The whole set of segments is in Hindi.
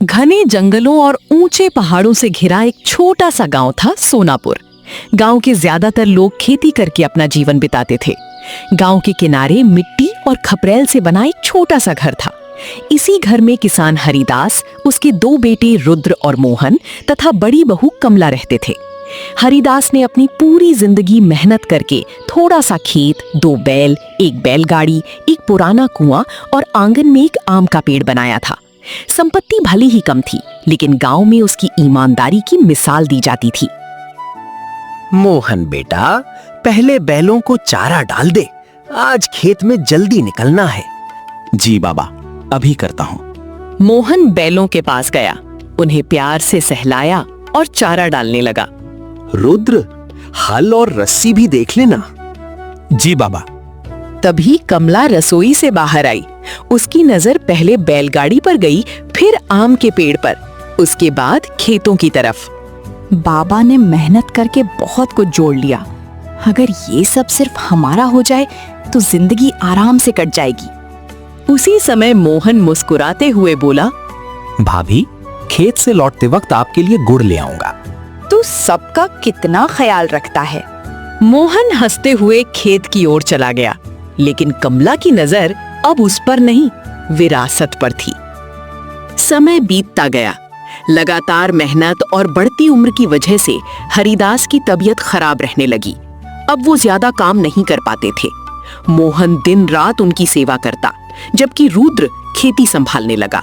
घने जंगलों और ऊंचे पहाड़ों से घिरा एक छोटा सा गांव था सोनापुर। गांव के ज्यादातर लोग खेती करके अपना जीवन बिताते थे। गांव के किनारे मिट्टी और खपरेल से बना एक छोटा सा घर था। इसी घर में किसान हरिदास, उसके 2 बेटे रुद्र और मोहन तथा बड़ी बहू कमला रहते थे। हरिदास ने अपनी पूरी जिंदगी मेहनत करके थोड़ा सा खेत, 2 बैल, एक बैलगाड़ी, एक पुराना कुआं और आंगन में एक आम का पेड़ बनाया था। संपत्ति भले ही कम थी, लेकिन गांव में उसकी ईमानदारी की मिसाल दी जाती थी। मोहन बेटा, पहले बैलों को चारा डाल दे, आज खेत में जल्दी निकलना है। जी बाबा, अभी करता हूँ। मोहन बैलों के पास गया, उन्हें प्यार से सहलाया और चारा डालने लगा। रुद्र, हल और रस्सी भी देख लेना। जी बाबा। तभी कमला रसोई से बाहर आई। उसकी नजर पहले बैलगाड़ी पर गई, फिर आम के पेड़ पर, उसके बाद खेतों की तरफ। बाबा ने मेहनत करके बहुत कुछ जोड़ लिया। अगर ये सब सिर्फ हमारा हो जाए तो जिंदगी आराम से कट जाएगी। उसी समय मोहन मुस्कुराते हुए बोला, भाभी, खेत से लौटते वक्त आपके लिए गुड़ ले आऊंगा। तू सबका कितना ख्याल रखता है। मोहन हंसते हुए खेत की ओर चला गया, लेकिन कमला की नजर अब उस पर नहीं, विरासत पर थी। समय बीतता गया। लगातार मेहनत और बढ़ती उम्र की वजह से हरिदास की तबीयत खराब रहने लगी। अब वो ज्यादा काम नहीं कर पाते थे। मोहन दिन रात उनकी सेवा करता, जबकि रुद्र खेती संभालने लगा।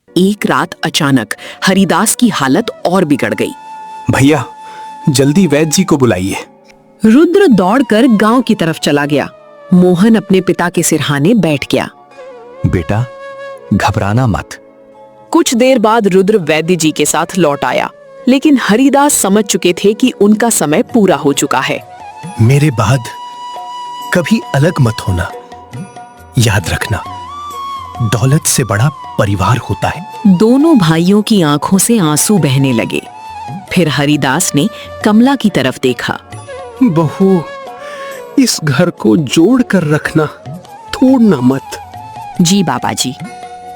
एक रात अचानक हरिदास की हालत और बिगड़ गई। भैया, जल्दी वैद्य जी को बुलाइए। रुद्र दौड़कर गांव की तरफ चला गया। मोहन अपने पिता के सिरहाने बैठ गया। बेटा, घबराना मत। कुछ देर बाद रुद्र वैद्य जी के साथ लौट आया, लेकिन हरिदास समझ चुके थे कि उनका समय पूरा हो चुका है। मेरे बाद कभी अलग मत होना। याद रखना, दौलत से बड़ा परिवार होता है। दोनों भाइयों की आंखों से आंसू बहने लगे। फिर हरिदास ने कमला की तरफ देखा। बहू, इस घर को जोड़ कर रखना, तोड़ना मत। जी बाबा जी।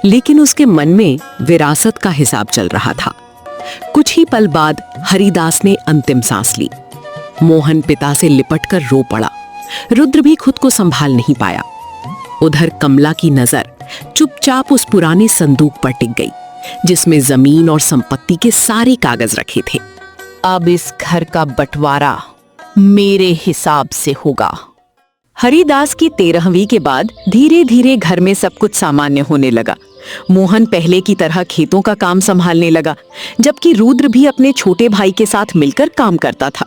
लेकिन उसके मन में विरासत का हिसाब चल रहा था। कुछ ही पल बाद हरिदास ने अंतिम सांस ली। मोहन पिता से लिपटकर रो पड़ा। रुद्र भी खुद को संभाल नहीं पाया। उधर कमला की नजर चुपचाप उस पुराने संदूक पर टिक गई, जिसमें जमीन और संपत्ति के सारे कागज रखे थे। अब इस घर का बंटवारा मेरे हिसाब से होगा। हरिदास की 13वीं के बाद धीरे धीरे घर में सब कुछ सामान्य होने लगा। मोहन पहले की तरह खेतों का काम संभालने लगा, जबकि रुद्र भी अपने छोटे भाई के साथ मिलकर काम करता था।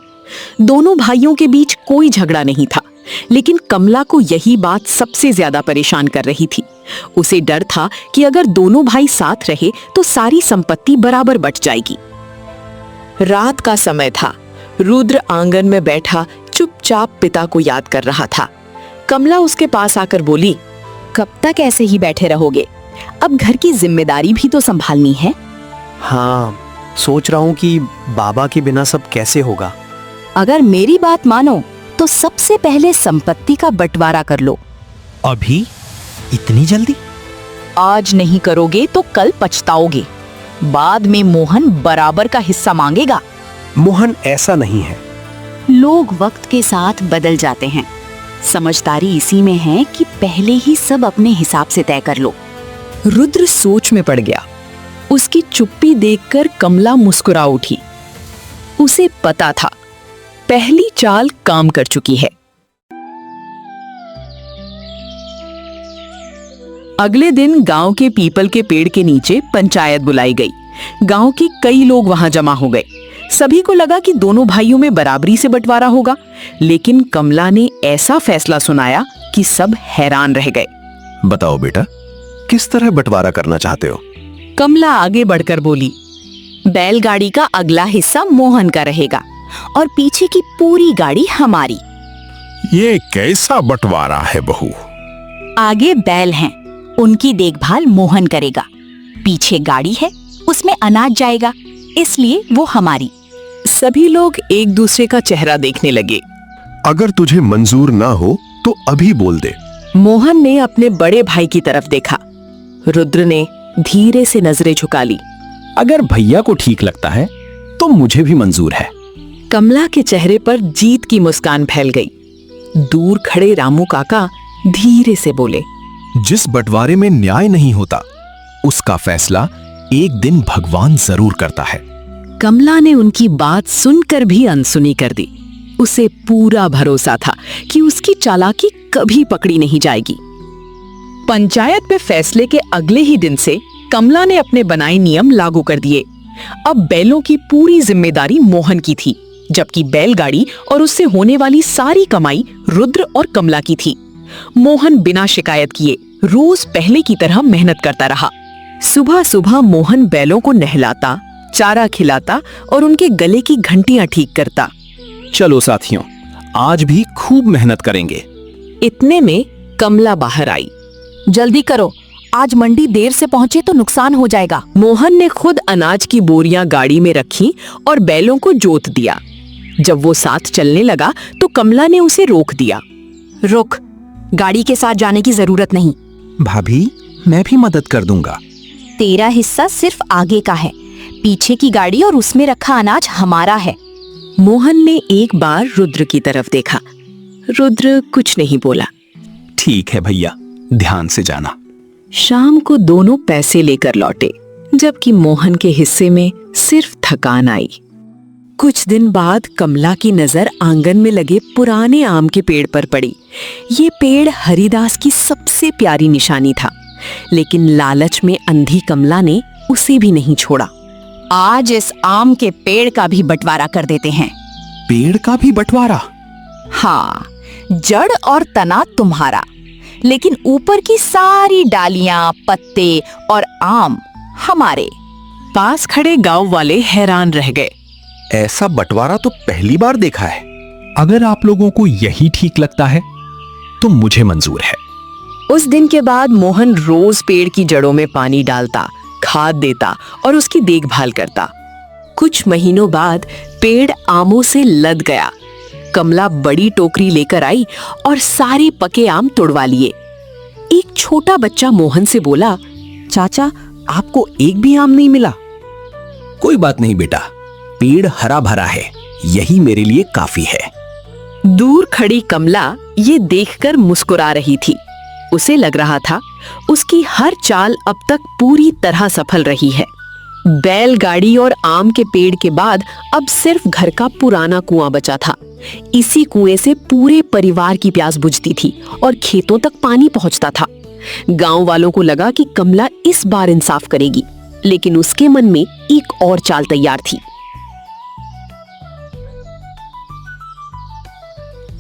दोनों भाइयों के बीच कोई झगड़ा नहीं था, लेकिन कमला को यही बात सबसे ज्यादा परेशान कर रही थी। उसे डर था कि अगर दोनों भाई साथ रहे तो सारी संपत्ति बराबर बंट जाएगी। रात का समय था। रुद्र आंगन में बैठा चुपचाप पिता को याद कर रहा था। कमला उसके पास आकर बोली, कब तक ऐसे ही बैठे रहोगे? अब घर की जिम्मेदारी भी तो संभालनी है। हाँ, सोच रहा हूँ कि बाबा के बिना सब कैसे होगा। अगर मेरी बात मानो तो सबसे पहले संपत्ति का बंटवारा कर लो। अभी? इतनी जल्दी? आज नहीं करोगे तो कल पछताओगे। बाद में मोहन बराबर का हिस्सा मांगेगा। मोहन ऐसा नहीं है। लोग वक्त के साथ बदल जाते हैं। समझदारी इसी में है कि पहले ही सब अपने हिसाब से तय कर लो। रुद्र सोच में पड़ गया। उसकी चुप्पी देखकर कमला मुस्कुरा उठी। उसे पता था, पहली चाल काम कर चुकी है। अगले दिन गांव के पीपल के पेड़ के नीचे पंचायत बुलाई गई। गांव के कई लोग वहां जमा हो गए। सभी को लगा कि दोनों भाइयों में बराबरी से बंटवारा होगा, लेकिन कमला ने ऐसा फैसला सुनाया कि सब हैरान रह गए। बताओ बेटा, किस तरह बंटवारा करना चाहते हो? कमला आगे बढ़कर बोली, बैलगाड़ी का अगला हिस्सा मोहन का रहेगा और पीछे की पूरी गाड़ी हमारी। ये कैसा बंटवारा है बहू? आगे बैल हैं, उनकी देखभाल मोहन करेगा। पीछे गाड़ी है, उसमें अनाज जाएगा, इसलिए वो हमारी। सभी लोग एक दूसरे का चेहरा देखने लगे। अगर तुझे मंजूर ना हो तो अभी बोल दे। मोहन ने अपने बड़े भाई की तरफ देखा। रुद्र ने धीरे से नजरें झुका ली। अगर भैया को ठीक लगता है तो मुझे भी मंजूर है। कमला के चेहरे पर जीत की मुस्कान फैल गई। दूर खड़े रामू काका धीरे से बोले, जिस बंटवारे में न्याय नहीं होता उसका फैसला एक दिन भगवान जरूर करता है। कमला ने उनकी बात सुनकर भी अनसुनी कर दी। उसे पूरा भरोसा था कि उसकी चालाकी कभी पकड़ी नहीं जाएगी। पंचायत में फैसले के अगले ही दिन से कमला ने अपने बनाए नियम लागू कर दिए। अब बैलों की पूरी जिम्मेदारी मोहन की थी, जबकि बैलगाड़ी और उससे होने वाली सारी कमाई रुद्र और कमला की थी। मोहन बिना शिकायत किए रोज पहले की तरह मेहनत करता रहा। सुबह सुबह मोहन बैलों को नहलाता, चारा खिलाता और उनके गले की घंटियां ठीक करता। चलो साथियों, आज भी खूब मेहनत करेंगे। इतने में कमला बाहर आई। जल्दी करो, आज मंडी देर से पहुंचे तो नुकसान हो जाएगा। मोहन ने खुद अनाज की बोरियां गाड़ी में रखी और बैलों को जोत दिया। जब वो साथ चलने लगा तो कमला ने उसे रोक दिया। रुक, गाड़ी के साथ जाने की जरूरत नहीं। भाभी, मैं भी मदद कर दूंगा। तेरा हिस्सा सिर्फ आगे का है, पीछे की गाड़ी और उसमें रखा अनाज हमारा है। मोहन ने एक बार रुद्र की तरफ देखा। रुद्र कुछ नहीं बोला। ठीक है भैया, ध्यान से जाना। शाम को दोनों पैसे लेकर लौटे, जबकि मोहन के हिस्से में सिर्फ थकान आई। कुछ दिन बाद कमला की नजर आंगन में लगे पुराने आम के पेड़ पर पड़ी। ये पेड़ हरिदास की सबसे प्यारी निशानी था, लेकिन लालच में अंधी कमला ने उसे भी नहीं छोड़ा। आज इस आम के पेड़ का भी बंटवारा कर देते हैं। पेड़ का भी बंटवारा? हाँ, जड़ और तना तुम्हारा, लेकिन ऊपर की सारी डालियां, पत्ते और आम हमारे। पास खड़े गांव वाले हैरान रह गए। ऐसा बंटवारा तो पहली बार देखा है। अगर आप लोगों को यही ठीक लगता है तो मुझे मंजूर है। उस दिन के बाद मोहन रोज पेड़ की जड़ों में पानी डालता, खाद देता और उसकी देखभाल करता। कुछ महीनों बाद पेड़ आमों से लद गया। कमला बड़ी टोकरी लेकर आई और सारे पके आम तोड़वा लिए। एक छोटा बच्चा मोहन से बोला, चाचा, आपको एक भी आम नहीं मिला? कोई बात नहीं बेटा, पेड़ हरा भरा है, यही मेरे लिए काफी है। दूर खड़ी कमला ये देखकर मुस्कुरा रही थी। उसे लग रहा था उसकी हर चाल अब तक पूरी तरह सफल रही है। बैलगाड़ी और आम के पेड़ के बाद अब सिर्फ घर का पुराना कुआं बचा था। इसी कुएं से पूरे परिवार की प्यास बुझती थी और खेतों तक पानी पहुंचता था। गांव वालों को लगा कि कमला इस बार इंसाफ करेगी, लेकिन उसके मन में एक और चाल तैयार थी।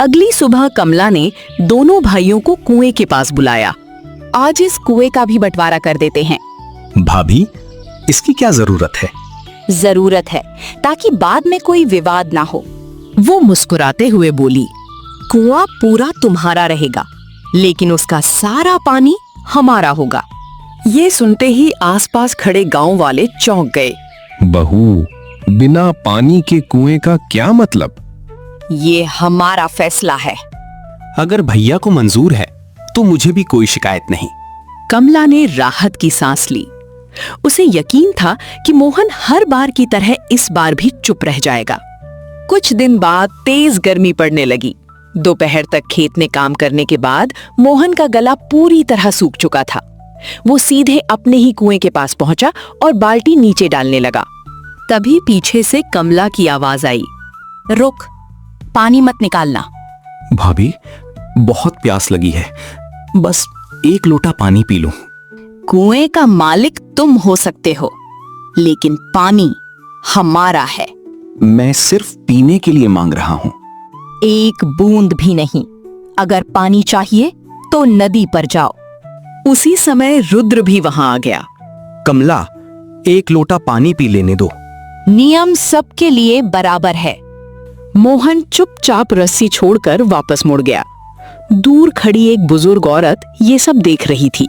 अगली सुबह कमला ने दोनों भाइयों को कुएं के पास बुलाया। आज इस कुएं का भी बंटवारा कर देते हैं। भाभी, इसकी क्या जरूरत है? जरूरत है ताकि बाद में कोई विवाद ना हो। वो मुस्कुराते हुए बोली, कुआं पूरा तुम्हारा रहेगा, लेकिन उसका सारा पानी हमारा होगा। ये सुनते ही आसपास खड़े गांव वाले चौंक गए। बहू, बिना पानी के कुएं का क्या मतलब? ये हमारा फैसला है। अगर भैया को मंजूर है तो मुझे भी कोई शिकायत नहीं। कमला ने राहत की सांस ली। उसे यकीन था कि मोहन हर बार की तरह इस बार भी चुप रह जाएगा। कुछ दिन बाद तेज गर्मी पड़ने लगी। दोपहर तक खेत में काम करने के बाद मोहन का गला पूरी तरह सूख चुका था। वो सीधे अपने ही कुएं के पास पहुंचा और बाल्टी नीचे डालने लगा। तभी पीछे से कमला की आवाज आई, रुक, पानी मत निकालना। भाभी, बहुत प्यास लगी है, बस एक लोटा पानी पी लूं। कुएं का मालिक तुम हो सकते हो, लेकिन पानी हमारा है। मैं सिर्फ पीने के लिए मांग रहा हूं। एक बूंद भी नहीं। अगर पानी चाहिए तो नदी पर जाओ। उसी समय रुद्र भी वहां आ गया। कमला, एक लोटा पानी पी लेने दो। नियम सबके लिए बराबर है। मोहन चुपचाप रस्सी छोड़कर वापस मुड़ गया। दूर खड़ी एक बुजुर्ग औरत ये सब देख रही थी।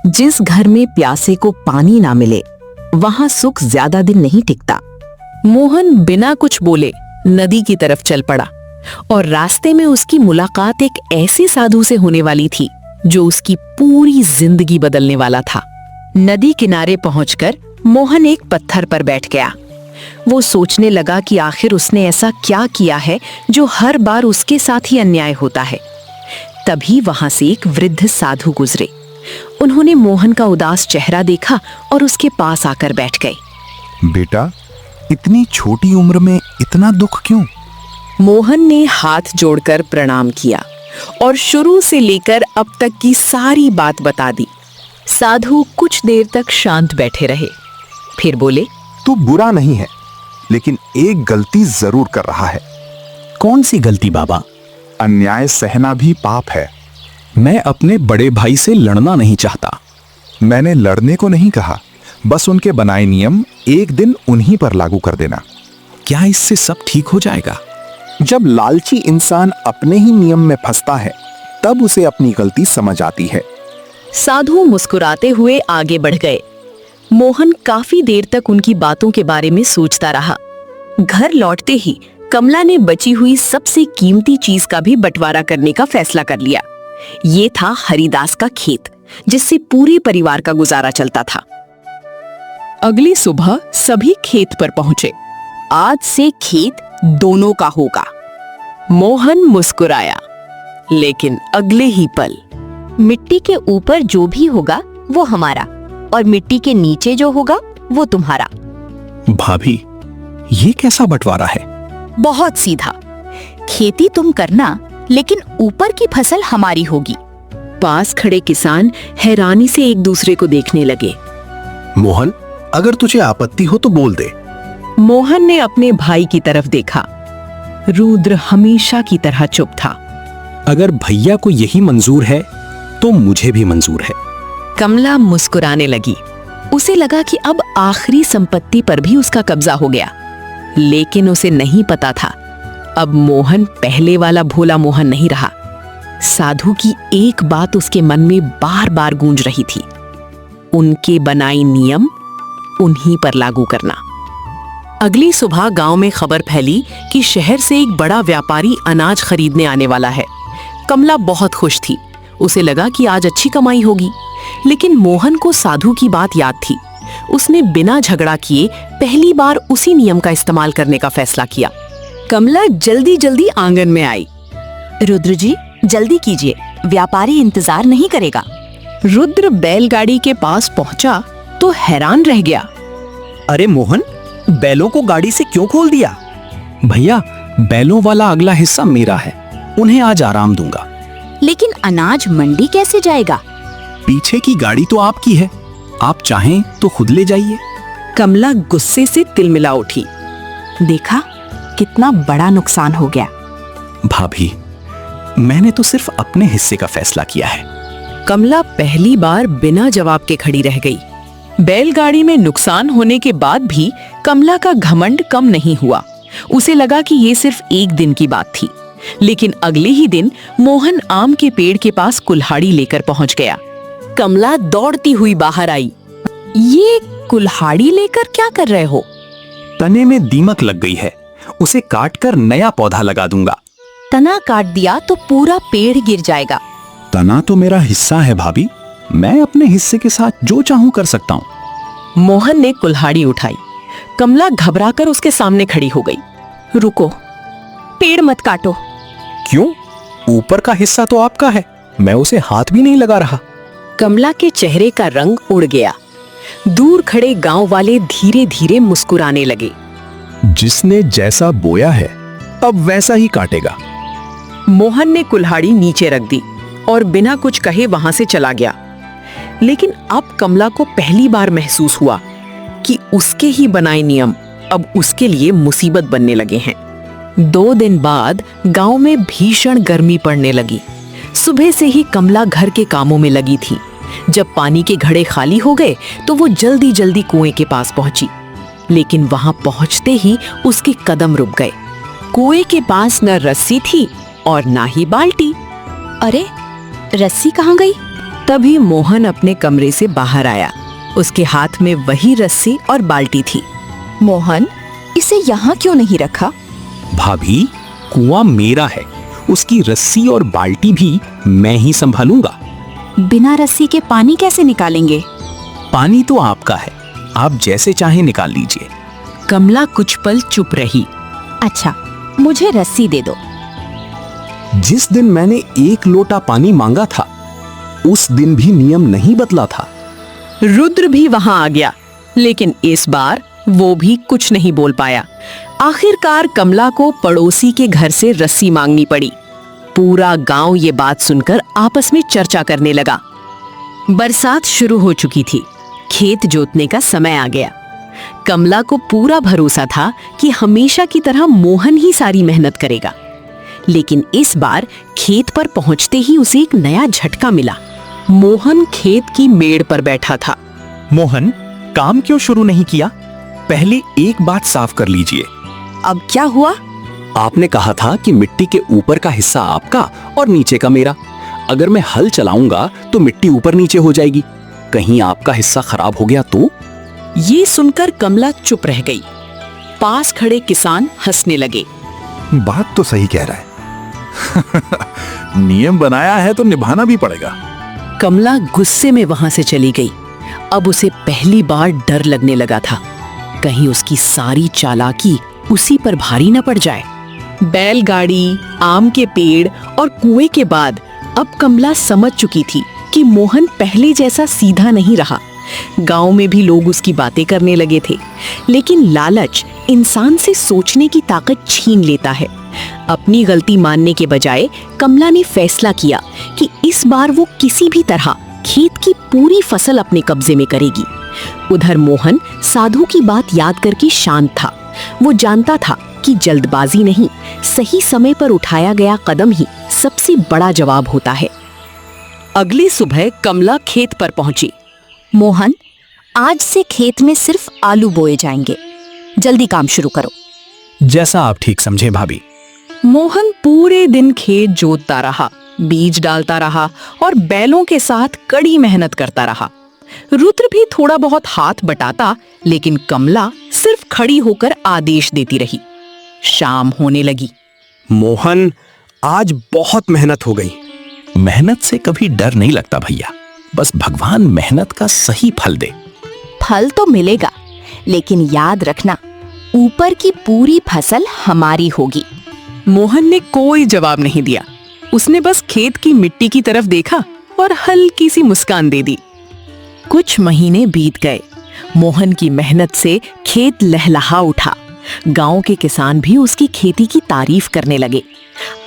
जिस घर में प्यासे को पानी ना मिले, वहां सुख ज्यादा दिन नहीं टिकता। मोहन बिना कुछ बोले नदी की तरफ चल पड़ा और रास्ते में उसकी मुलाकात एक ऐसे साधु से होने वाली थी जो उसकी पूरी जिंदगी बदलने वाला था। नदी किनारे पहुंचकर मोहन एक पत्थर पर बैठ गया। वो सोचने लगा कि आखिर उसने ऐसा क्या किया है जो हर बार उसके साथ ही अन्याय होता है। तभी वहां से एक वृद्ध साधु गुजरे। उन्होंने मोहन का उदास चेहरा देखा और उसके पास आकर बैठ गए। बेटा, इतनी छोटी उम्र में इतना दुख क्यों? मोहन ने हाथ जोड़कर प्रणाम किया और शुरू से लेकर अब तक की सारी बात बता दी। साधु कुछ देर तक शांत बैठे रहे, फिर बोले, तू बुरा नहीं है, लेकिन एक गलती जरूर कर रहा है। कौन सी गलती बाबा? अन्याय सहना भी पाप है। मैं अपने बड़े भाई से लड़ना नहीं चाहता। मैंने लड़ने को नहीं कहा, बस उनके बनाए नियम एक दिन उन्हीं पर लागू कर देना। क्या इससे सब ठीक हो जाएगा? जब लालची इंसान अपने ही नियम में फंसता है, तब उसे अपनी गलती समझ आती है। साधु मुस्कुराते हुए आगे बढ़ गए। मोहन काफी देर तक उनकी बातों के बारे में सोचता रहा। घर लौटते ही कमला ने बची हुई सबसे कीमती चीज का भी बंटवारा करने का फैसला कर लिया। ये था हरिदास का खेत, जिससे पूरे परिवार का गुजारा चलता था। अगली सुबह सभी खेत पर पहुंचे। आज से खेत दोनों का होगा। मोहन मुस्कुराया, लेकिन अगले ही पल मिट्टी के ऊपर जो भी होगा वो हमारा, और मिट्टी के नीचे जो होगा वो तुम्हारा। भाभी, ये कैसा बंटवारा है? बहुत सीधा, खेती तुम करना, लेकिन ऊपर की फसल हमारी होगी। पास खड़े किसान हैरानी से एक दूसरे को देखने लगे। मोहन, अगर तुझे आपत्ति हो तो बोल दे। मोहन ने अपने भाई की तरफ देखा। रुद्र हमेशा की तरह चुप था। अगर भैया को यही मंजूर है तो मुझे भी मंजूर है। कमला मुस्कुराने लगी। उसे लगा कि अब आखिरी संपत्ति पर भी उसका कब्जा हो गया, लेकिन उसे नहीं पता था अब मोहन पहले वाला भोला मोहन नहीं रहा। साधु की एक बात उसके मन में बार बार गूंज रही थी, उनके बनाए नियम उन्हीं पर लागू करना। अगली सुबह गांव में खबर फैली कि शहर से एक बड़ा व्यापारी अनाज खरीदने आने वाला है। कमला बहुत खुश थी। उसे लगा कि आज अच्छी कमाई होगी, लेकिन मोहन को साधु की बात याद थी। उसने बिना झगड़ा किए पहली बार उसी नियम का इस्तेमाल करने का फैसला किया। कमला जल्दी जल्दी आंगन में आई। रुद्र जी, जल्दी कीजिए, व्यापारी इंतजार नहीं करेगा। रुद्र बैलगाड़ी के पास पहुंचा तो हैरान रह गया। अरे मोहन, बैलों को गाड़ी से क्यों खोल दिया? भैया, बैलों वाला अगला हिस्सा मेरा है, उन्हें आज आराम दूंगा। लेकिन अनाज मंडी कैसे जाएगा? पीछे की गाड़ी तो आपकी है, आप चाहें तो खुद ले जाइए। कमला गुस्से से तिलमिला उठी। देखा, कितना बड़ा नुकसान हो गया। भाभी, मैंने तो सिर्फ अपने हिस्से का फैसला किया है। कमला पहली बार बिना जवाब के खड़ी रह गई। बैलगाड़ी में नुकसान होने के बाद भी कमला का घमंड कम नहीं हुआ। उसे लगा कि ये सिर्फ एक दिन की बात थी, लेकिन अगले ही दिन मोहन आम के पेड़ के पास कुल्हाड़ी लेकर पहुंच गया। कमला दौड़ती हुई बाहर आई। ये कुल्हाड़ी लेकर क्या कर रहे हो? तने में दीमक लग गई है, उसे काटकर नया पौधा लगा दूंगा। तना काट दिया तो पूरा पेड़ गिर जाएगा। तना तो मेरा हिस्सा है भाभी, मैं अपने हिस्से के साथ जो चाहूं कर सकता हूं। मोहन ने कुल्हाड़ी उठाई। कमला घबराकर उसके सामने खड़ी हो गई। रुको, पेड़ मत काटो। क्यों? ऊपर का हिस्सा तो आपका है, मैं उसे हाथ भी नहीं लगा रहा। कमला के चेहरे का रंग उड़ गया। दूर खड़े गांव वाले धीरे धीरे मुस्कुराने लगे। जिसने जैसा बोया है अब वैसा ही काटेगा। मोहन ने कुल्हाड़ी नीचे रख दी और बिना कुछ कहे वहां से चला गया। लेकिन अब कमला को पहली बार महसूस हुआ कि उसके ही बनाए नियम अब उसके लिए मुसीबत बनने लगे हैं। 2 दिन बाद गांव में भीषण गर्मी पड़ने लगी। सुबह से ही कमला घर के कामों में लगी थी। जब पानी के घड़े खाली हो गए तो वो जल्दी जल्दी कुएं के पास पहुंची, लेकिन वहां पहुंचते ही उसके कदम रुक गए। कुएं के पास न रस्सी थी और ना ही बाल्टी। अरे, रस्सी कहाँ गई? तभी मोहन अपने कमरे से बाहर आया। उसके हाथ में वही रस्सी और बाल्टी थी। मोहन, इसे यहाँ क्यों नहीं रखा? भाभी, कुआं मेरा है, उसकी रस्सी और बाल्टी भी मैं ही संभालूंगा। बिना रस्सी के पानी कैसे निकालेंगे? पानी तो आपका है, आप जैसे चाहें निकाल लीजिए। कमला कुछ पल चुप रही। अच्छा, मुझे रस्सी दे दो। जिस दिन मैंने 1 लोटा पानी मांगा था उस दिन भी नियम नहीं बदला था। रुद्र भी वहां आ गया, लेकिन इस बार वो भी कुछ नहीं बोल पाया। आखिरकार कमला को पड़ोसी के घर से रस्सी मांगनी पड़ी। पूरा गांव ये बात सुनकर आपस में चर्चा करने लगा। बरसात शुरू हो चुकी थी, खेत जोतने का समय आ गया। कमला को पूरा भरोसा था कि हमेशा की तरह मोहन ही सारी मेहनत करेगा, लेकिन इस बार खेत पर पहुंचते ही उसे एक नया झटका मिला। मोहन खेत की मेड़ पर बैठा था। मोहन, काम क्यों शुरू नहीं किया? पहले एक बात साफ कर लीजिए। अब क्या हुआ? आपने कहा था कि मिट्टी के ऊपर का हिस्सा आपका और नीचे का मेरा। अगर मैं हल चलाऊंगा तो मिट्टी ऊपर नीचे हो जाएगी। कहीं आपका हिस्सा खराब हो गया तो? ये सुनकर कमला चुप रह गई। पास खड़े किसान हंसने लगे। बात तो सही कह रहा है। नियम बनाया है तो निभाना भी पड़ेगा। कमला गुस्से में वहां से चली गई। अब उसे पहली बार डर लगने लगा था, कहीं उसकी सारी चालाकी उसी पर भारी न पड़ जाए। बैलगाड़ी, आम के पेड़ और कुएं के बाद अब कमला समझ चुकी थी कि मोहन पहले जैसा सीधा नहीं रहा। गांव में भी लोग उसकी बातें करने लगे थे, लेकिन लालच इंसान से सोचने की ताकत छीन लेता है। अपनी गलती मानने के बजाय कमला ने फैसला किया कि इस बार वो किसी भी तरह खेत की पूरी फसल अपने कब्जे में करेगी। उधर मोहन साधु की बात याद करके शांत था। वो जानता था कि जल्दबाजी नहीं, सही समय पर उठाया गया कदम ही सबसे बड़ा जवाब होता है। अगली सुबह कमला खेत पर पहुंची। मोहन, आज से खेत में सिर्फ आलू बोए जाएंगे। जल्दी काम शुरू करो। जैसा आप ठीक समझे भाभी। मोहन पूरे दिन खेत जोतता रहा, बीज डालता रहा और बैलों के साथ कड़ी मेहनत करता रहा। रुद्र भी थोड़ा बहुत हाथ बटाता, लेकिन कमला सिर्फ खड़ी होकर आदेश देती रही। शाम होने लगी। मोहन, आज बहुत मेहनत हो गई। मेहनत से कभी डर नहीं लगता भैया, बस भगवान मेहनत का सही फल दे। फल तो मिलेगा, लेकिन याद रखना, ऊपर की पूरी फसल हमारी होगी। मोहन ने कोई जवाब नहीं दिया। उसने बस खेत की मिट्टी की तरफ देखा और हल्की सी मुस्कान दे दी। कुछ महीने बीत गए। मोहन की मेहनत से खेत लहलहा उठा। गांव के किसान भी उसकी खेती की तारीफ करने लगे।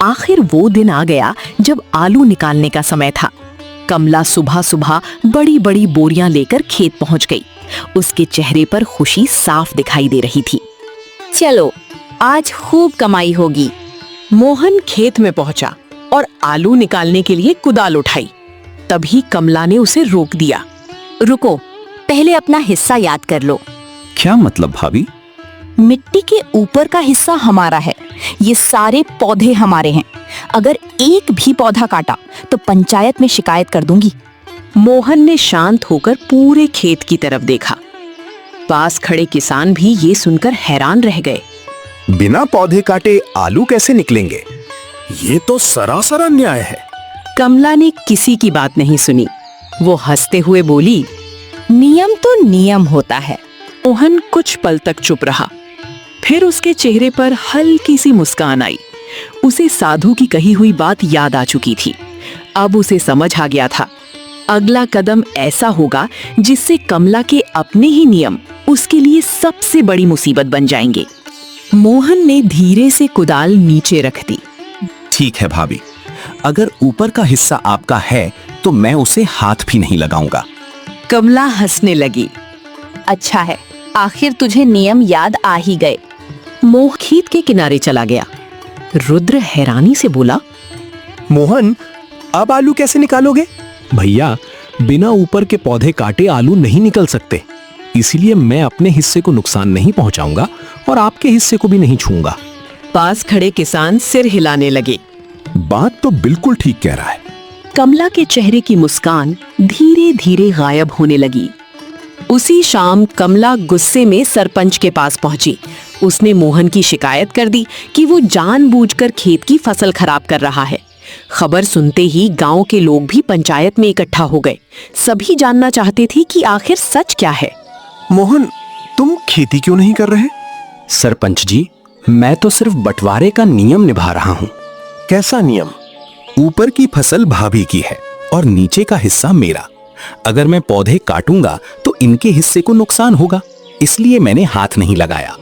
आखिर वो दिन आ गया जब आलू निकालने का समय था। कमला सुबह सुबह बड़ी बड़ी बोरियां लेकर खेत पहुंच गई। उसके चेहरे पर खुशी साफ दिखाई दे रही थी। चलो, आज खूब कमाई होगी। मोहन खेत में पहुंचा और आलू निकालने के लिए कुदाल उठाई। तभी कमला ने उसे रोक दिया। रुको, पहले अपना हिस्सा याद कर लो। क्या मतलब भाभी? मिट्टी के ऊपर का हिस्सा हमारा है। ये सारे पौधे हमारे हैं। अगर एक भी पौधा काटा तो पंचायत में शिकायत कर दूंगी। मोहन ने शांत होकर पूरे खेत की तरफ देखा। पास खड़े किसान भी ये सुनकर हैरान रह गए। बिना पौधे काटे आलू कैसे निकलेंगे? ये तो सरासर अन्याय है। कमला ने किसी की बात नहीं सुनी। वो हंसते हुए बोली, नियम तो नियम होता है। मोहन कुछ पल तक चुप रहा। फिर उसके चेहरे पर हल्की सी मुस्कान आई। उसे साधु की कही हुई बात याद आ चुकी थी। अब उसे समझ आ गया था, अगला कदम ऐसा होगा जिससे कमला के अपने ही नियम उसके लिए सबसे बड़ी मुसीबत बन जाएंगे। मोहन ने धीरे से कुदाल नीचे रख दी। ठीक है भाभी, अगर ऊपर का हिस्सा आपका है तो मैं उसे हाथ भी नहीं लगाऊंगा। कमला हंसने लगी। अच्छा है, आखिर तुझे नियम याद आ ही गए। मोह खेत के किनारे चला गया। रुद्र हैरानी से बोला, मोहन, अब आलू कैसे निकालोगे? भैया, बिना ऊपर के पौधे काटे आलू नहीं निकल सकते। इसीलिए मैं अपने हिस्से को नुकसान नहीं पहुंचाऊंगा और आपके हिस्से को भी नहीं छूंगा। पास खड़े किसान सिर हिलाने लगे। बात तो बिल्कुल ठीक कह रहा है। कमला के चेहरे की मुस्कान धीरे धीरे गायब होने लगी। उसी शाम कमला गुस्से में सरपंच के पास पहुंची। उसने मोहन की शिकायत कर दी कि वो जानबूझकर खेत की फसल खराब कर रहा है। खबर सुनते ही गांव के लोग भी पंचायत में इकट्ठा हो गए। सभी जानना चाहते थे कि आखिर सच क्या है। मोहन, तुम खेती क्यों नहीं कर रहे? सरपंच जी, मैं तो सिर्फ बंटवारे का नियम निभा रहा हूँ। कैसा नियम? ऊपर की फसल भाभी की है और नीचे का हिस्सा मेरा। अगर मैं पौधे काटूंगा तो इनके हिस्से को नुकसान होगा, इसलिए मैंने हाथ नहीं लगाया।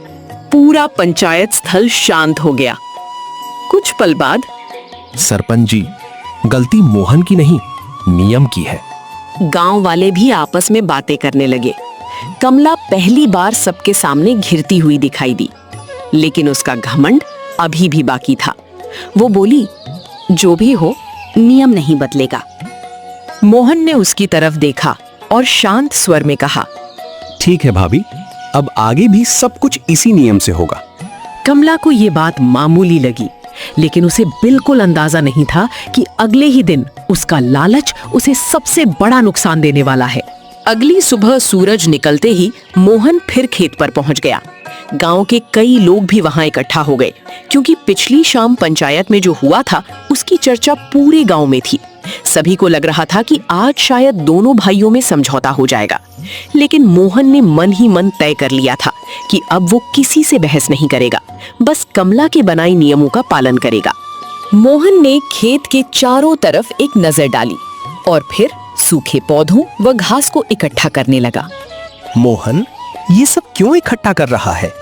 पूरा पंचायत स्थल शांत हो गया। कुछ पल बाद सरपंच जी, गलती मोहन की नहीं, नियम की है। गांव वाले भी आपस में बातें करने लगे। कमला पहली बार सबके सामने घिरती हुई दिखाई दी, लेकिन उसका घमंड अभी भी बाकी था। वो बोली, जो भी हो, नियम नहीं बदलेगा। मोहन ने उसकी तरफ देखा और शांत स्वर में कहा, ठीक है भाभी, अब आगे भी सब कुछ इसी नियम से होगा। कमला को ये बात मामूली लगी, लेकिन उसे बिल्कुल अंदाजा नहीं था कि अगले ही दिन उसका लालच उसे सबसे बड़ा नुकसान देने वाला है। अगली सुबह सूरज निकलते ही मोहन फिर खेत पर पहुंच गया। गांव के कई लोग भी वहां इकट्ठा हो गए, क्योंकि पिछली शाम पंचायत में जो हुआ था उसकी चर्चा पूरे गांव में थी। सभी को लग रहा था कि आज शायद दोनों भाइयों में समझौता हो जाएगा, लेकिन मोहन ने मन ही मन तय कर लिया था कि अब वो किसी से बहस नहीं करेगा, बस कमला के बनाए नियमों का पालन करेगा। मोहन ने खेत के चारों तरफ एक नजर डाली और फिर सूखे पौधों व घास को इकट्ठा करने लगा। मोहन, ये सब क्यों इकट्ठा कर रहा है?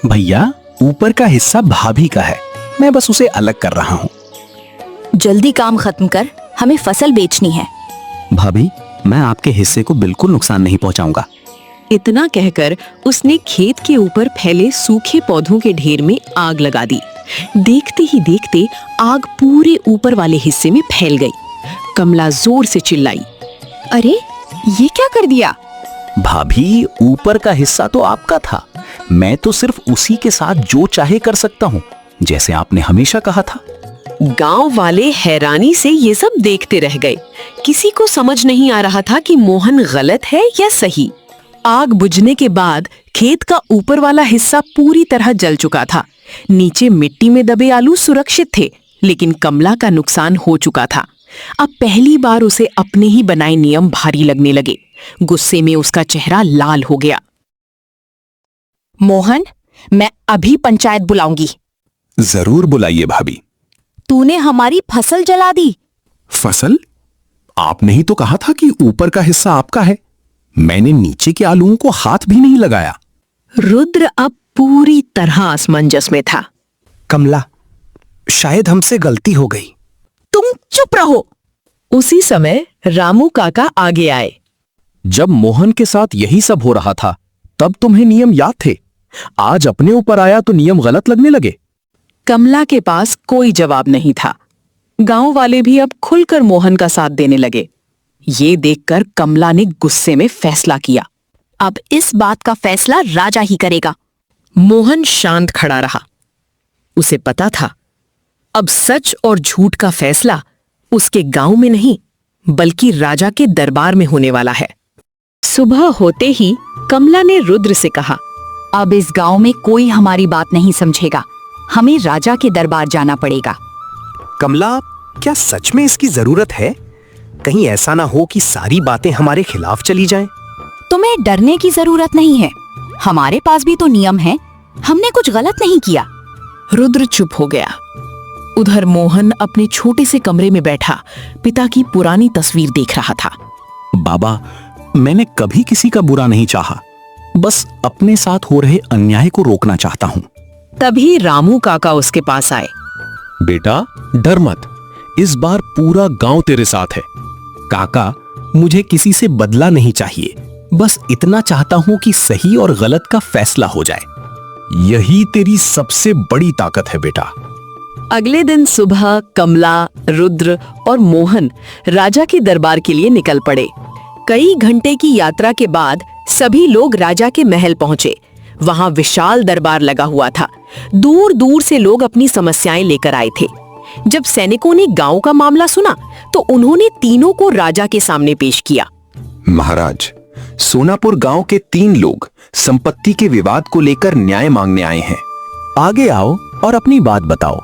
भैया, ऊपर का हिस्सा भाभी का है, मैं बस उसे अलग कर रहा हूँ। जल्दी काम खत्म कर, हमें फसल बेचनी है। भाभी, मैं आपके हिस्से को बिल्कुल नुकसान नहीं पहुंचाऊंगा। इतना कहकर उसने खेत के ऊपर फैले सूखे पौधों के ढेर में आग लगा दी। देखते ही देखते आग पूरे ऊपर वाले हिस्से में फैल गई। कमला जोर से चिल्लाई, अरे, ये क्या कर दिया? भाभी, ऊपर का हिस्सा तो आपका था, मैं तो सिर्फ उसी के साथ जो चाहे कर सकता हूँ, जैसे आपने हमेशा कहा था। गांव वाले हैरानी से ये सब देखते रह गए। किसी को समझ नहीं आ रहा था कि मोहन गलत है या सही। आग बुझने के बाद खेत का ऊपर वाला हिस्सा पूरी तरह जल चुका था। नीचे मिट्टी में दबे आलू सुरक्षित थे, लेकिन कमला का नुकसान हो चुका था। अब पहली बार उसे अपने ही बनाए नियम भारी लगने लगे। गुस्से में उसका चेहरा लाल हो गया। मोहन, मैं अभी पंचायत बुलाऊंगी। जरूर बुलाइए भाभी। तूने हमारी फसल जला दी। फसल? आपने ही तो कहा था कि ऊपर का हिस्सा आपका है। मैंने नीचे के आलूओं को हाथ भी नहीं लगाया। रुद्र अब पूरी तरह असमंजस में था। कमला, शायद हमसे गलती हो गई। तुम चुप रहो। उसी समय रामू काका आगे आए। जब मोहन के साथ यही सब हो रहा था, तब तुम्हें नियम याद थे। आज अपने ऊपर आया तो नियम गलत लगने लगे। कमला के पास कोई जवाब नहीं था। गांव वाले भी अब खुलकर मोहन का साथ देने लगे। ये देखकर कमला ने गुस्से में फैसला किया, अब इस बात का फैसला राजा ही करेगा। मोहन शांत खड़ा रहा। उसे पता था अब सच और झूठ का फैसला उसके गांव में नहीं, बल्कि राजा के दरबार में होने वाला है। सुबह होते ही कमला ने रुद्र से कहा, अब इस गांव में कोई हमारी बात नहीं समझेगा, हमें राजा के दरबार जाना पड़ेगा। कमला, क्या सच में इसकी जरूरत है? कहीं ऐसा ना हो कि सारी बातें हमारे खिलाफ चली जाएं। तुम्हें डरने की जरूरत नहीं है, हमारे पास भी तो नियम है, हमने कुछ गलत नहीं किया। रुद्र चुप हो गया। उधर मोहन अपने छोटे से कमरे में बैठा पिता की पुरानी तस्वीर देख रहा था। बाबा, मैंने कभी किसी का बुरा नहीं चाहा, बस अपने साथ हो रहे अन्याय को रोकना चाहता हूँ। तभी रामू काका उसके पास आए। बेटा, डर मत, इस बार पूरा गांव तेरे साथ है। काका, मुझे किसी से बदला नहीं चाहिए, बस इतना चाहता हूँ कि सही और गलत का फैसला हो जाए। यही तेरी सबसे बड़ी ताकत है बेटा। अगले दिन सुबह कमला, रुद्र और मोहन राजा के दरबार के लिए निकल पड़े। कई घंटे की यात्रा के बाद सभी लोग राजा के महल पहुंचे। वहां विशाल दरबार लगा हुआ था। दूर दूर से लोग अपनी समस्याएं लेकर आए थे। जब सैनिकों ने गांव का मामला सुना तो उन्होंने तीनों को राजा के सामने पेश किया। महाराज, सोनापुर गांव के 3 लोग संपत्ति के विवाद को लेकर न्याय मांगने आए हैं। आगे आओ और अपनी बात बताओ।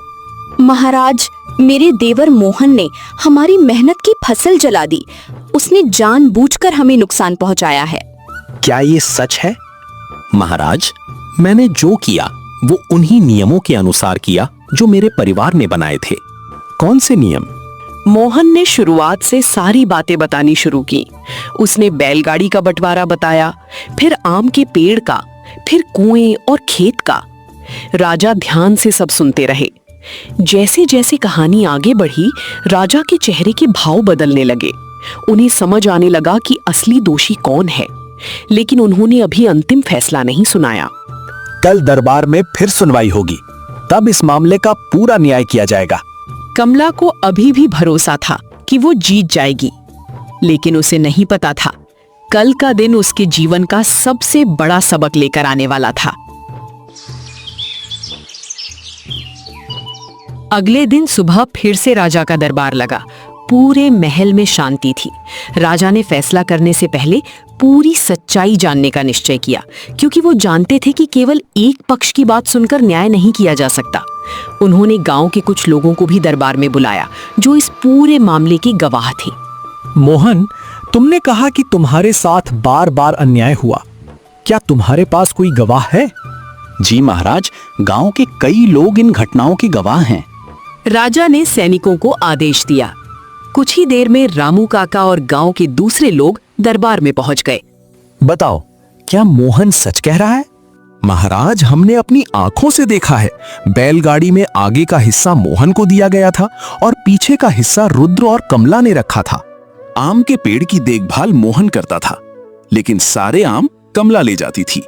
महाराज, मेरे देवर मोहन ने हमारी मेहनत की फसल जला दी। उसने जानबूझकर हमें नुकसान पहुंचाया है। क्या ये सच है? महाराज, मैंने जो किया वो उन्हीं नियमों के अनुसार किया जो मेरे परिवार ने बनाए थे। कौन से नियम? मोहन ने शुरुआत से सारी बातें बतानी शुरू की। उसने बैलगाड़ी का बंटवारा बताया, फिर आम के पेड़ का, फिर कुएं और खेत का। राजा ध्यान से सब सुनते रहे। जैसे जैसे कहानी आगे बढ़ी, राजा के चेहरे के भाव बदलने लगे। उन्हें समझ आने लगा कि असली दोषी कौन है, लेकिन उन्होंने अभी अंतिम फैसला नहीं सुनाया। कल दरबार में फिर सुनवाई होगी, तब इस मामले का पूरा न्याय किया जाएगा। कमला को अभी भी भरोसा था कि वो जीत जाएगी, लेकिन उसे नहीं पता था कल का दिन उसके जीवन का सबसे बड़ा सबक लेकर आने वाला था। अगले दिन सुबह फिर से राजा का दरबार लगा। पूरे महल में शांति थी। राजा ने फैसला करने से पहले पूरी सच्चाई जानने का निश्चय किया, क्योंकि वो जानते थे कि केवल एक पक्ष की बात सुनकर न्याय नहीं किया जा सकता। उन्होंने गांव के कुछ लोगों को भी दरबार में बुलाया, जो इस पूरे मामले की गवाह थे। मोहन, तुमने कहा कि तुम्हारे साथ बार बार अन्याय हुआ। क्या तुम्हारे पास कोई गवाह है? जी महाराज, गांव के कई लोग इन घटनाओं के गवाह हैं। राजा ने सैनिकों को आदेश दिया। कुछ ही देर में रामू काका और गांव के दूसरे लोग दरबार में पहुंच गए। बताओ, क्या मोहन सच कह रहा है? महाराज, हमने अपनी आंखों से देखा है। बैलगाड़ी में आगे का हिस्सा मोहन को दिया गया था और पीछे का हिस्सा रुद्र और कमला ने रखा था। आम के पेड़ की देखभाल मोहन करता था, लेकिन सारे आम कमला ले जाती थी।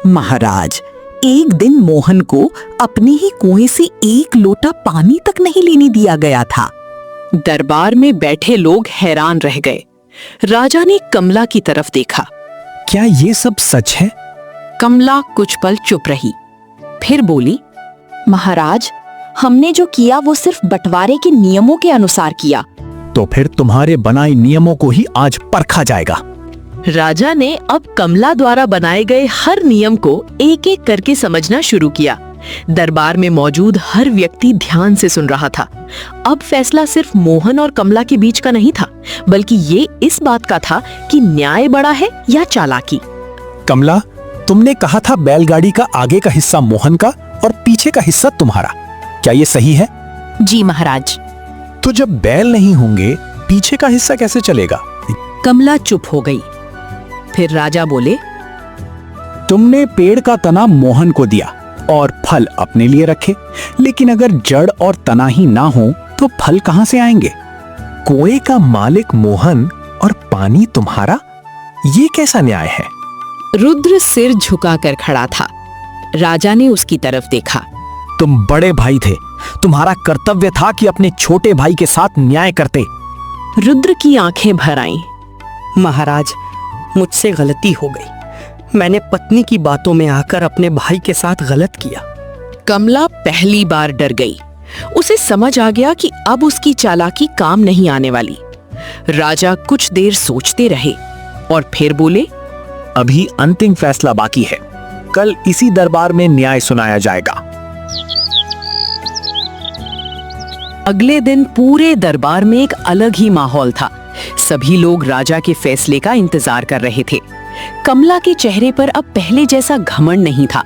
महाराज, एक दिन मोहन को अपने ही कुएं से एक लोटा पानी तक नहीं लेने दिया गया था। दरबार में बैठे लोग हैरान रह गए। राजा ने कमला की तरफ देखा। क्या ये सब सच है? कमला कुछ पल चुप रही, फिर बोली, महाराज, हमने जो किया वो सिर्फ बंटवारे के नियमों के अनुसार किया। तो फिर तुम्हारे बनाए नियमों को ही आज परखा जाएगा। राजा ने अब कमला द्वारा बनाए गए हर नियम को एक एक करके समझना शुरू किया। दरबार में मौजूद हर व्यक्ति ध्यान से सुन रहा था। अब फैसला सिर्फ मोहन और कमला के बीच का नहीं था, बल्कि ये इस बात का था कि न्याय बड़ा है या चालाकी। कमला, तुमने कहा था बैलगाड़ी का आगे का हिस्सा मोहन का और पीछे का हिस्सा तुम्हारा। क्या ये सही है? जी महाराज। तो जब बैल नहीं होंगे, पीछे का हिस्सा कैसे चलेगा? कमला चुप हो गई। फिर राजा बोले, तुमने पेड़ का तना मोहन को दिया और फल अपने लिए रखे, लेकिन अगर जड़ और तना ही ना हो तो फल कहां से आएंगे? कुएं का मालिक मोहन और पानी तुम्हारा, ये कैसा न्याय है? रुद्र सिर झुकाकर खड़ा था। राजा ने उसकी तरफ देखा। तुम बड़े भाई थे, तुम्हारा कर्तव्य था कि अपने छोटे भाई के साथ न्याय करते। रुद्र की आंखें भर आईं। महाराज, मुझसे गलती हो गई। मैंने पत्नी की बातों में आकर अपने भाई के साथ गलत किया। कमला पहली बार डर गई। उसे समझ आ गया कि अब उसकी चालाकी काम नहीं आने वाली। राजा कुछ देर सोचते रहे और फिर बोले, अभी अंतिम फैसला बाकी है। कल इसी दरबार में न्याय सुनाया जाएगा। अगले दिन पूरे दरबार में एक अलग ही माहौल था। सभी लोग राजा के फैसले का इंतजार कर रहे थे। कमला के चेहरे पर अब पहले जैसा घमंड नहीं था।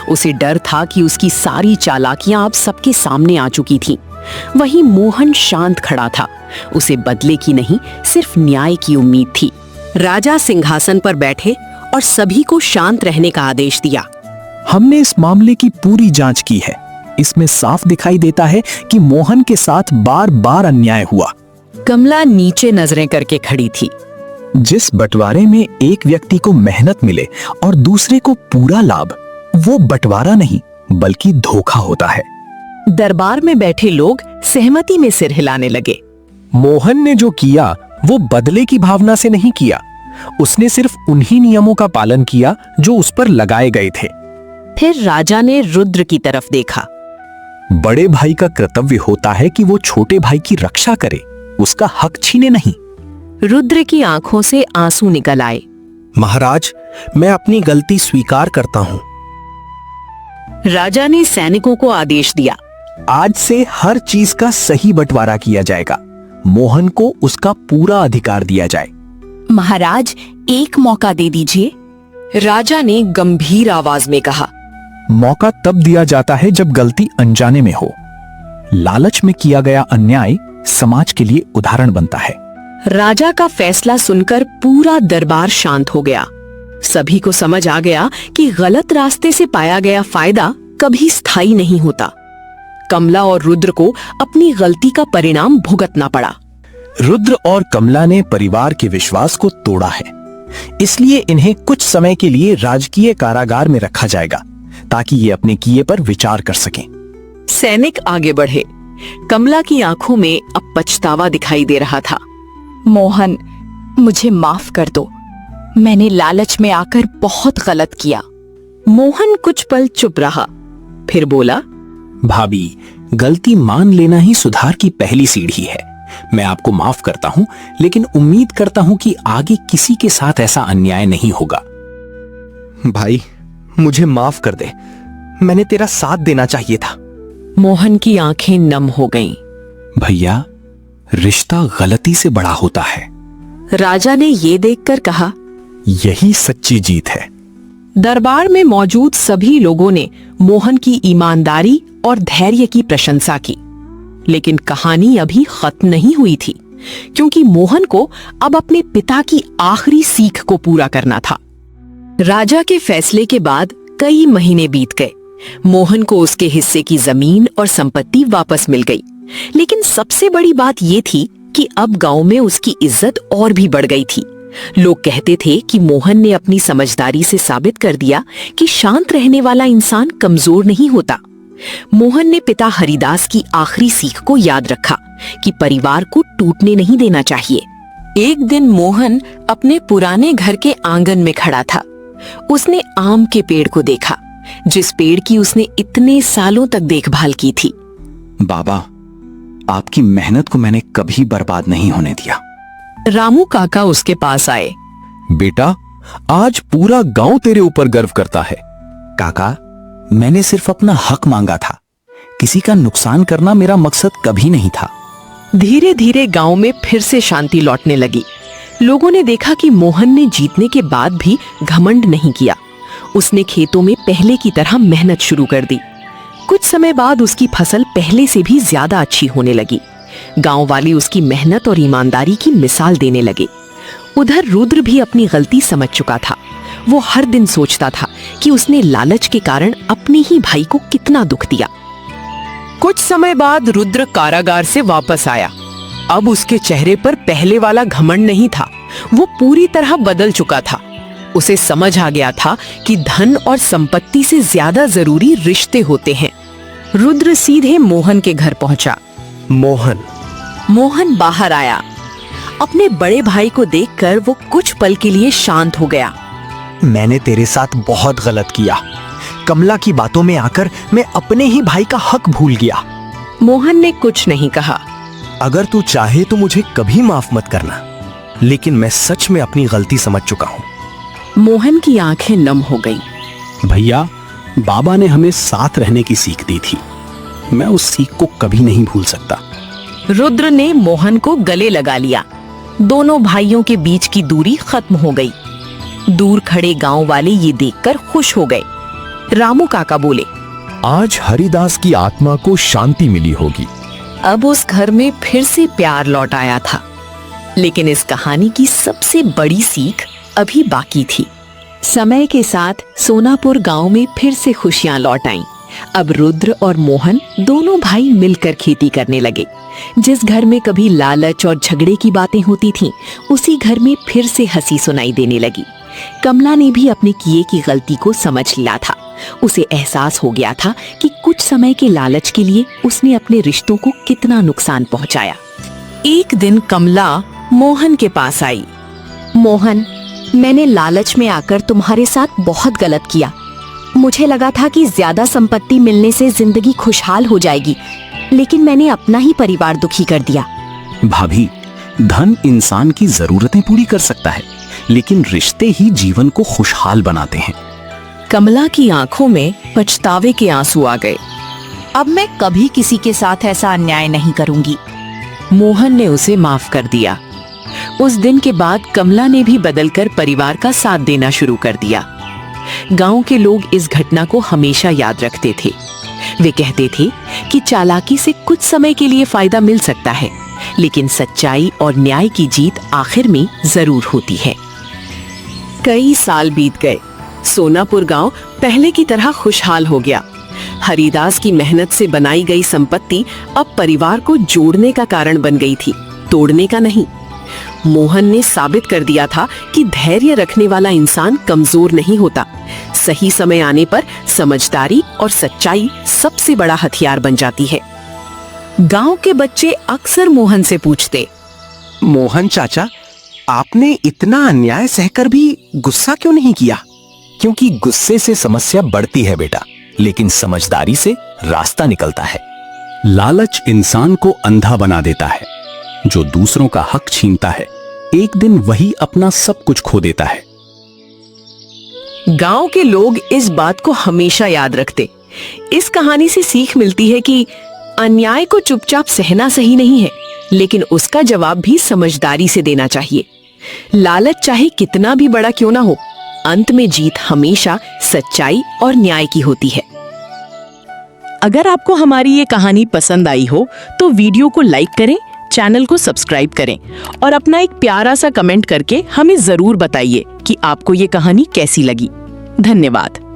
उसे डर था कि उसकी सारी चालाकियां अब सबके सामने आ चुकी थीं। वहीं मोहन शांत खड़ा था। उसे बदले की नहीं, सिर्फ न्याय की उम्मीद थी। राजा सिंहासन पर बैठे और सभी को शांत रहने का आदेश दिया। हमने इस मामले की पूरी जांच की है। इसमें साफ दिखाई देता है कि मोहन के साथ बार बार अन्याय हुआ। कमला नीचे नजरें करके खड़ी थी। जिस बंटवारे में एक व्यक्ति को मेहनत मिले और दूसरे को पूरा लाभ, वो बंटवारा नहीं बल्कि धोखा होता है। दरबार में बैठे लोग सहमति में सिर हिलाने लगे। मोहन ने जो किया वो बदले की भावना से नहीं किया। उसने सिर्फ उन्हीं नियमों का पालन किया जो उस पर लगाए गए थे। फिर राजा ने रुद्र की तरफ देखा। बड़े भाई का कर्तव्य होता है कि वो छोटे भाई की रक्षा करे, उसका हक छीने नहीं। रुद्र की आंखों से आंसू निकल आए। महाराज, मैं अपनी गलती स्वीकार करता हूँ। राजा ने सैनिकों को आदेश दिया, आज से हर चीज का सही बंटवारा किया जाएगा। मोहन को उसका पूरा अधिकार दिया जाए। महाराज, एक मौका दे दीजिए। राजा ने गंभीर आवाज में कहा। मौका तब दिया जाता है जब गलती अनजाने में हो। लालच में किया गया अन्याय समाज के लिए उदाहरण बनता है। राजा का फैसला सुनकर पूरा दरबार शांत हो गया। सभी को समझ आ गया कि गलत रास्ते से पाया गया फायदा कभी स्थायी नहीं होता। कमला और रुद्र को अपनी गलती का परिणाम भुगतना पड़ा। रुद्र और कमला ने परिवार के विश्वास को तोड़ा है, इसलिए इन्हें कुछ समय के लिए राजकीय कारागार में रखा जाएगा ताकि ये अपने किए पर विचार कर सकें। सैनिक आगे बढ़े। कमला की आंखों में अब पछतावा दिखाई दे रहा था। मोहन, मुझे माफ कर दो। मैंने लालच में आकर बहुत गलत किया। मोहन कुछ पल चुप रहा, फिर बोला, भाभी, गलती मान लेना ही सुधार की पहली सीढ़ी है। मैं आपको माफ करता हूँ, लेकिन उम्मीद करता हूँ कि आगे किसी के साथ ऐसा अन्याय नहीं होगा। भाई, मुझे माफ कर दे। मैंने तेरा साथ देना चाहिए था। मोहन की आंखें नम हो गईं। भैया, रिश्ता गलती से बड़ा होता है। राजा ने ये देखकर कहा, यही सच्ची जीत है। दरबार में मौजूद सभी लोगों ने मोहन की ईमानदारी और धैर्य की प्रशंसा की। लेकिन कहानी अभी खत्म नहीं हुई थी, क्योंकि मोहन को अब अपने पिता की आखिरी सीख को पूरा करना था। राजा के फैसले के बाद कई महीने बीत गए। मोहन को उसके हिस्से की जमीन और संपत्ति वापस मिल गई। लेकिन सबसे बड़ी बात ये थी कि अब गांव में उसकी इज्जत और भी बढ़ गई थी। लोग कहते थे कि मोहन ने अपनी समझदारी से साबित कर दिया कि शांत रहने वाला इंसान कमजोर नहीं होता। मोहन ने पिता हरिदास की आखिरी सीख को याद रखा कि परिवार को टूटने नहीं देना चाहिए। एक दिन मोहन अपने पुराने घर के आंगन में खड़ा था। उसने आम के पेड़ को देखा, जिस पेड़ की उसने इतने सालों तक देखभाल की थी। बाबा, आपकी मेहनत को मैंने कभी बर्बाद नहीं होने दिया। रामू काका उसके पास आए। बेटा, आज पूरा गांव तेरे ऊपर गर्व करता है। काका, मैंने सिर्फ अपना हक मांगा था। किसी का नुकसान करना मेरा मकसद कभी नहीं था। धीरे धीरे गांव में फिर से शांति लौटने लगी। लोगों ने देखा कि मोहन ने जीतने के बाद भी घमंड नहीं किया। उसने खेतों में पहले की तरह मेहनत शुरू कर दी। कुछ समय बाद उसकी फसल पहले से भी ज्यादा अच्छी होने लगी। गांव वाले उसकी मेहनत और ईमानदारी की मिसाल देने लगे। उधर रुद्र भी अपनी गलती समझ चुका था। वो हर दिन सोचता था कि उसने लालच के कारण अपने ही भाई को कितना दुख दिया। कुछ समय बाद रुद्र कारागार से वापस आया। अब उसके चेहरे पर पहले वाला घमंड नहीं था, वो पूरी तरह बदल चुका था। उसे समझ आ गया था कि धन और संपत्ति से ज्यादा जरूरी रिश्ते होते हैं। रुद्र सीधे मोहन के घर पहुंचा। मोहन बाहर आया। अपने बड़े भाई को देखकर वो कुछ पल के लिए शांत हो गया। मैंने तेरे साथ बहुत गलत किया। कमला की बातों में आकर मैं अपने ही भाई का हक भूल गया। मोहन ने कुछ नहीं कहा। अगर तू चाहे तो मुझे कभी माफ मत करना, लेकिन मैं सच में अपनी गलती समझ चुका हूँ। मोहन की आंखें नम हो गईं। भैया, बाबा ने हमें साथ रहने की सीख दी थी। मैं उस सीख को कभी नहीं भूल सकता। रुद्र ने मोहन को गले लगा लिया। दोनों भाइयों के बीच की दूरी खत्म हो गई। दूर खड़े गांव वाले ये देखकर खुश हो गए। रामू काका बोले, आज हरिदास की आत्मा को शांति मिली होगी। अब उस घर में फिर से प्यार लौट आया था। लेकिन इस कहानी की सबसे बड़ी सीख अभी बाकी थी। समय के साथ सोनापुर गांव में फिर से खुशियां लौट आईं। अब रुद्र और मोहन दोनों भाई मिलकर खेती करने लगे। जिस घर में कभी लालच और झगड़े की बातें होती थीं, उसी घर में फिर से हंसी सुनाई देने लगी। कमला ने भी अपने किए की गलती को समझ लिया था। उसे एहसास हो गया था कि कुछ समय के लालच के लिए उसने अपने रिश्तों को कितना नुकसान पहुंचाया। एक दिन कमला मोहन के पास आई। मोहन, मैंने लालच में आकर तुम्हारे साथ बहुत गलत किया। मुझे लगा था कि ज्यादा संपत्ति मिलने से जिंदगी खुशहाल हो जाएगी, लेकिन मैंने अपना ही परिवार दुखी कर दिया। भाभी, धन इंसान की जरूरतें पूरी कर सकता है, लेकिन रिश्ते ही जीवन को खुशहाल बनाते हैं। कमला की आंखों में पछतावे के आंसू आ गए। अब मैं कभी किसी के साथ ऐसा अन्याय नहीं करूंगी। मोहन ने उसे माफ कर दिया। उस दिन के बाद कमला ने भी बदलकर परिवार का साथ देना शुरू कर दिया। गांव के लोग इस घटना को हमेशा याद रखते थे। वे कहते थे कि चालाकी से कुछ समय के लिए फायदा मिल सकता है, लेकिन सच्चाई और न्याय की जीत आखिर में जरूर होती है। कई साल बीत गए। सोनापुर गांव पहले की तरह खुशहाल हो गया। हरिदास की मेहनत से बनाई गई संपत्ति अब परिवार को जोड़ने का कारण बन गई थी, तोड़ने का नहीं। मोहन ने साबित कर दिया था कि धैर्य रखने वाला इंसान कमजोर नहीं होता। सही समय आने पर समझदारी और सच्चाई सबसे बड़ा हथियार बन जाती है। गांव के बच्चे अक्सर मोहन से पूछते, मोहन चाचा, आपने इतना अन्याय सहकर भी गुस्सा क्यों नहीं किया? क्योंकि गुस्से से समस्या बढ़ती है बेटा, लेकिन समझदारी से रास्ता निकलता है। लालच इंसान को अंधा बना देता है। जो दूसरों का हक छीनता है, एक दिन वही अपना सब कुछ खो देता है। गांव के लोग इस बात को हमेशा याद रखते। इस कहानी से सीख मिलती है कि अन्याय को चुपचाप सहना सही नहीं है, लेकिन उसका जवाब भी समझदारी से देना चाहिए। लालच चाहे कितना भी बड़ा क्यों ना हो, अंत में जीत हमेशा सच्चाई और न्याय की होती है। अगर आपको हमारी ये कहानी पसंद आई हो तो वीडियो को लाइक करें, चैनल को सब्सक्राइब करें और अपना एक प्यारा सा कमेंट करके हमें जरूर बताइए कि आपको ये कहानी कैसी लगी। धन्यवाद।